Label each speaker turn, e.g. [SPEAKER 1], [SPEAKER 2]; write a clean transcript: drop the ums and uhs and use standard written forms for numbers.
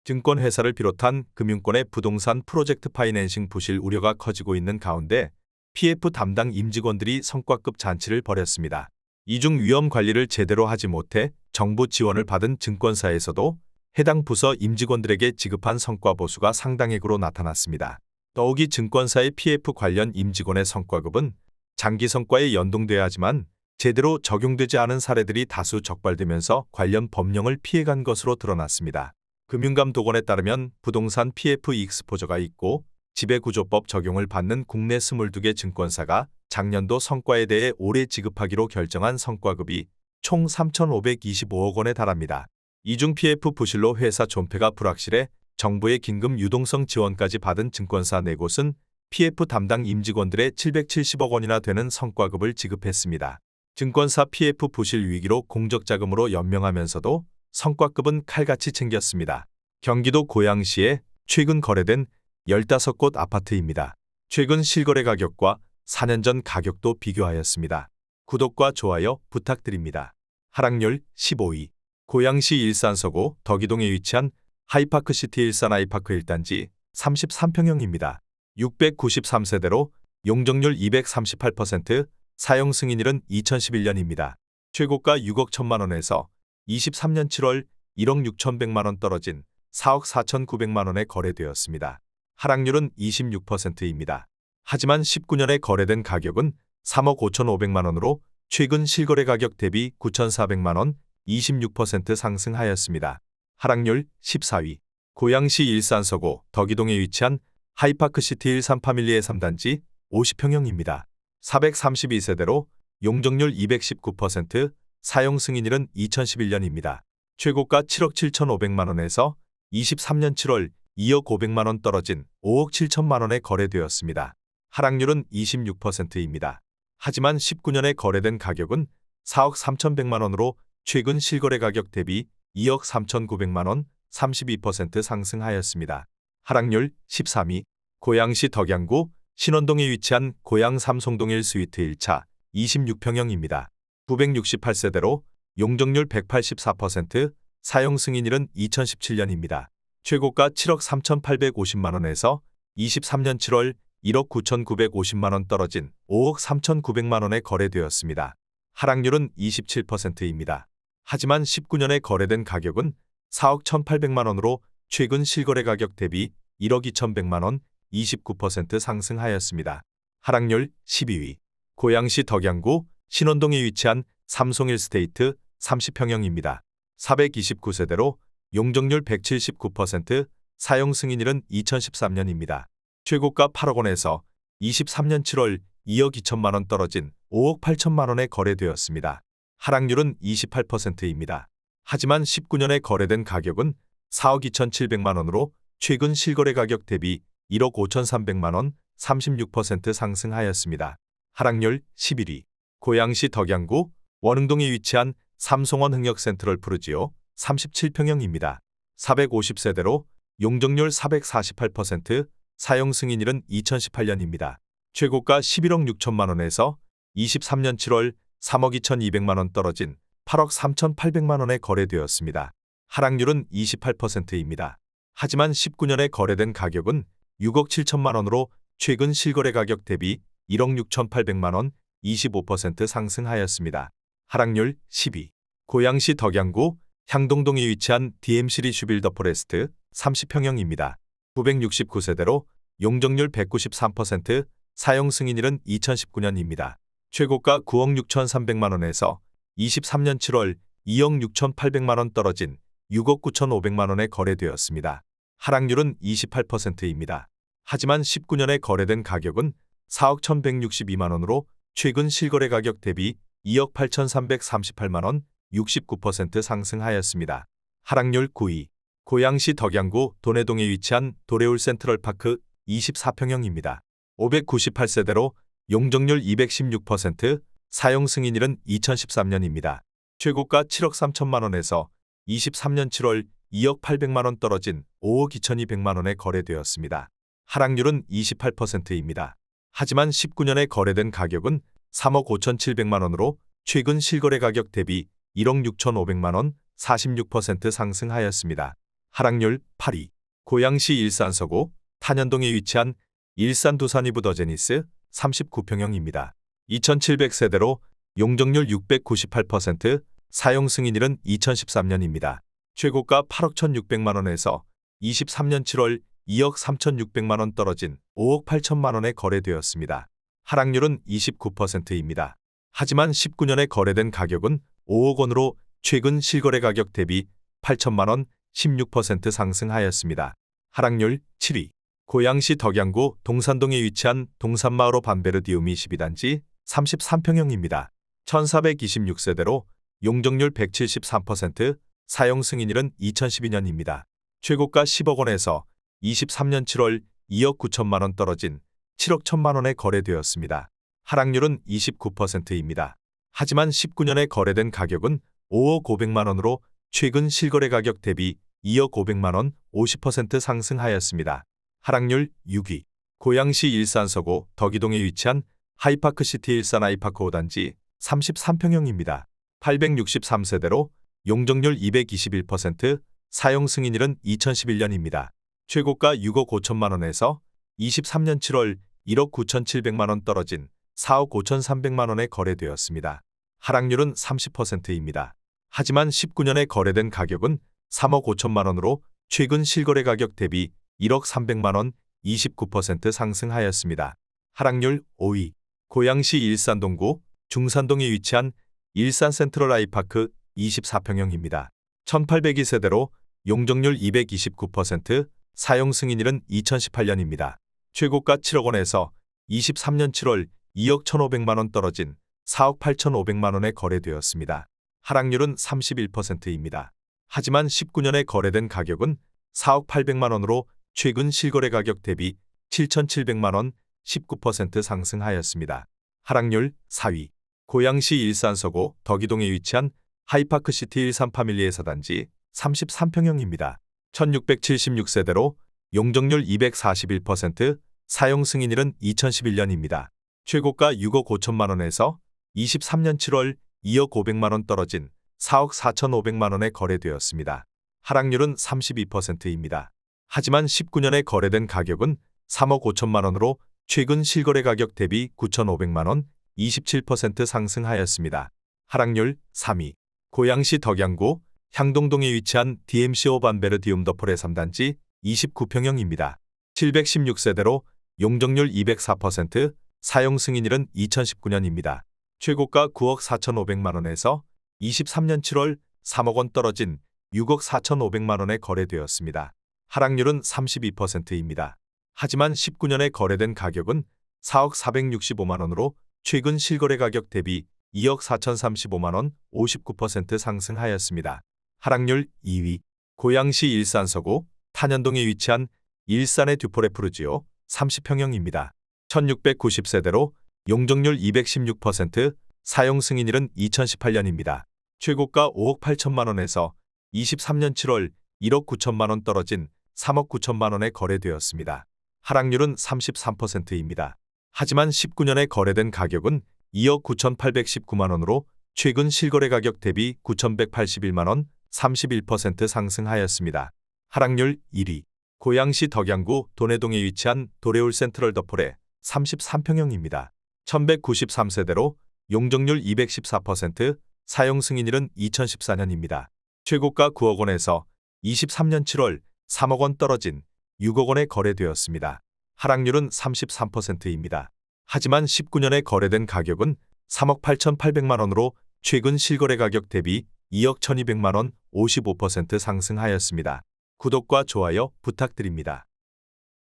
[SPEAKER 1] 증권회사를 비롯한 금융권의 부동산 프로젝트 파이낸싱 부실 우려가 커지고 있는 가운데 PF 담당 임직원들이 성과급 잔치를 벌였습니다. 이중 위험 관리를 제대로 하지 못해 정부 지원을 받은 증권사에서도 해당 부서 임직원들에게 지급한 성과 보수가 상당액으로 나타났습니다. 더욱이 증권사의 PF 관련 임직원의 성과급은 장기 성과에 연동돼야 하지만 제대로 적용되지 않은 사례들이 다수 적발되면서 관련 법령을 피해간 것으로 드러났습니다. 금융감독원에 따르면 부동산 PF 익스포저가 있고 지배구조법 적용을 받는 국내 22개 증권사가 작년도 성과에 대해 올해 지급하기로 결정한 성과급이 총 3,525억 원에 달합니다. 이중 PF 부실로 회사 존폐가 불확실해 정부의 긴급 유동성 지원까지 받은 증권사 4곳은 PF 담당 임직원들의 770억 원이나 되는 성과급을 지급했습니다. 증권사 PF 부실 위기로 공적자금으로 연명하면서도 성과급은 칼같이 챙겼습니다. 경기도 고양시에 최근 거래된 15곳 아파트입니다. 최근 실거래 가격과 4년 전 가격도 비교하였습니다. 구독과 좋아요 부탁드립니다. 하락률 15위. 고양시 일산서구 덕이동에 위치한 하이파크시티 일산 아이파크 1단지 33평형입니다. 693세대로 용적률 238%, 사용 승인일은 2011년입니다. 최고가 6억 1천만 원에서 23년 7월 1억 6,100만 원 떨어진 4억 4,900만 원에 거래되었습니다. 하락률은 26%입니다. 하지만 19년에 거래된 가격은 3억 5,500만 원으로 최근 실거래 가격 대비 9,400만 원, 26% 상승하였습니다. 하락률 14위. 고양시 일산서구 덕이동에 위치한 하이파크시티 일산파밀리의 3단지 50평형입니다. 432세대로 용적률 219%, 사용 승인일은 2011년입니다. 최고가 7억 7,500만 원에서 23년 7월 2억 500만 원 떨어진 5억 7천만 원에 거래되었습니다. 하락률은 26%입니다. 하지만 19년에 거래된 가격은 4억 3,100만 원으로 최근 실거래 가격 대비 2억 3,900만 원, 32% 상승하였습니다. 하락률 13위. 고양시 덕양구 신원동에 위치한 고양 삼송동 1스위트 1차 26평형입니다. 968세대로 용적률 184%, 사용 승인일은 2017년입니다. 최고가 7억 3,850만 원에서 23년 7월 1억 9,950만 원 떨어진 5억 3,900만 원에 거래되었습니다. 하락률은 27%입니다. 하지만 19년에 거래된 가격은 4억 1,800만 원으로 최근 실거래 가격 대비 1억 2,100만 원, 29% 상승하였습니다. 하락률 12위. 고양시 덕양구 신원동에 위치한 삼송일스테이트 30평형입니다. 429세대로 용적률 179%, 사용 승인일은 2013년입니다. 최고가 8억 원에서 23년 7월 2억 2천만 원 떨어진 5억 8천만 원에 거래되었습니다. 하락률은 28%입니다. 하지만 19년에 거래된 가격은 4억 2,700만 원으로 최근 실거래 가격 대비 1억 5,300만 원, 36% 상승하였습니다. 하락률 11위. 고양시 덕양구 원흥동에 위치한 삼송원 흥역 센트럴 푸르지오 37평형입니다. 450세대로 용적률 448%, 사용 승인일은 2018년입니다. 최고가 11억 6천만 원에서 23년 7월 3억 2,200만 원 떨어진 8억 3,800만 원에 거래되었습니다. 하락률은 28%입니다. 하지만 19년에 거래된 가격은 6억 7천만 원으로 최근 실거래 가격 대비 1억 6,800만 원, 25% 상승하였습니다. 하락률 10위. 고양시 덕양구 향동동에 위치한 DMC 리슈빌더 포레스트 30평형입니다. 969세대로 용적률 193%, 사용 승인일은 2019년입니다. 최고가 9억 6,300만 원에서 23년 7월 2억 6,800만 원 떨어진 6억 9,500만 원에 거래되었습니다. 하락률은 28%입니다. 하지만 19년에 거래된 가격은 4억 1,162만 원으로 최근 실거래 가격 대비 2억 8,338만 원, 69% 상승하였습니다. 하락률 9위. 고양시 덕양구 도내동에 위치한 도레울 센트럴파크 24평형입니다. 598세대로 용적률 216%, 사용 승인일은 2013년입니다. 최고가 7억 3천만 원에서 23년 7월 2억 800만 원 떨어진 5억 2,200만 원에 거래되었습니다. 하락률은 28%입니다. 하지만 19년에 거래된 가격은 3억 5,700만 원으로 최근 실거래 가격 대비 1억 6,500만 원, 46% 상승하였습니다. 하락률 8위. 고양시 일산서구 탄현동에 위치한 일산 두산이브더제니스 39평형입니다. 2700세대로 용적률 698%, 사용 승인일은 2013년입니다. 최고가 8억 1600만원에서 23년 7월 2억 3600만원 떨어진 5억 8천만원에 거래되었습니다. 하락률은 29%입니다. 하지만 19년에 거래된 가격은 5억 원으로 최근 실거래 가격 대비 8천만원 16% 상승하였습니다. 하락률 7위. 고양시 덕양구 동산동에 위치한 동산마을호 반베르디움 22단지 33평형입니다. 1426세대로 용적률 173%, 사용 승인일은 2012년입니다. 최고가 10억 원에서 23년 7월 2억 9천만원 떨어진 7억 1천만원에 거래되었습니다. 하락률은 29%입니다. 하지만 19년에 거래된 가격은 5억 500만원으로 최근 실거래 가격 대비 2억 500만원 50% 상승하였습니다. 하락률 6위. 고양시 일산서구 덕이동에 위치한 하이파크시티 일산 아이파크 5단지 33평형입니다. 863세대로 용적률 221%, 사용 승인일은 2011년입니다. 최고가 6억 5천만원에서 23년 7월 1억 9,700만원 떨어진 4억 5,300만원에 거래되었습니다. 하락률은 30%입니다. 하지만 19년에 거래된 가격은 3억 5천만원으로 최근 실거래 가격 대비 1억 300만원 29% 상승하였습니다. 하락률 5위. 고양시 일산동구 중산동에 위치한 일산 센트럴 아이파크 24평형입니다. 1802세대로 용적률 229%, 사용 승인일은 2018년입니다. 최고가 7억 원에서 23년 7월 2억 1,500만원 떨어진 4억 8,500만원에 거래되었습니다. 하락률은 31%입니다. 하지만 19년에 거래된 가격은 4억 800만원으로 최근 실거래 가격 대비 7,700만원 19% 상승하였습니다. 하락률 4위. 고양시 일산서구 덕이동에 위치한 하이파크시티 일산 파밀리의 4단지 33평형입니다. 1676세대로 용적률 241%, 사용 승인일은 2011년입니다. 최고가 6억 5천만원에서 23년 7월 2억 500만원 떨어진 4억 4,500만원에 거래되었습니다. 하락률은 32%입니다. 하지만 19년에 거래된 가격은 3억 5천만원으로 최근 실거래 가격 대비 9,500만원 27% 상승하였습니다. 하락률 3위. 고양시 덕양구 향동동에 위치한 DMC5 반베르디움 더폴의 3단지 29평형입니다. 716세대로 용적률 204%, 사용 승인일은 2019년입니다. 최고가 9억 4,500만원에서 23년 7월 3억 원 떨어진 6억 4,500만원에 거래되었습니다. 하락률은 32%입니다. 하지만 19년에 거래된 가격은 4억 465만원으로 최근 실거래 가격 대비 2억 4,035만원 59% 상승하였습니다. 하락률 2위. 고양시 일산서구 탄현동에 위치한 일산의 듀포레프르지오 30평형입니다. 1690세대로 용적률 216%, 사용 승인일은 2018년입니다. 최고가 5억 8천만원에서 23년 7월 1억 9천만원 떨어진 3억 9천만원에 거래되었습니다. 하락률은 33%입니다. 하지만 19년에 거래된 가격은 2억 9,819만원으로 최근 실거래 가격 대비 9,181만원 31% 상승하였습니다. 하락률 1위. 고양시 덕양구 도내동에 위치한 도레올 센트럴 더폴의 33평형입니다. 1193세대로 용적률 214%, 사용 승인일은 2014년입니다. 최고가 9억 원에서 23년 7월 3억 원 떨어진 6억 원에 거래되었습니다. 하락률은 33%입니다. 하지만 19년에 거래된 가격은 3억 8,800만원으로 최근 실거래 가격 대비 2억 1,200만원 55% 상승하였습니다. 구독과 좋아요 부탁드립니다.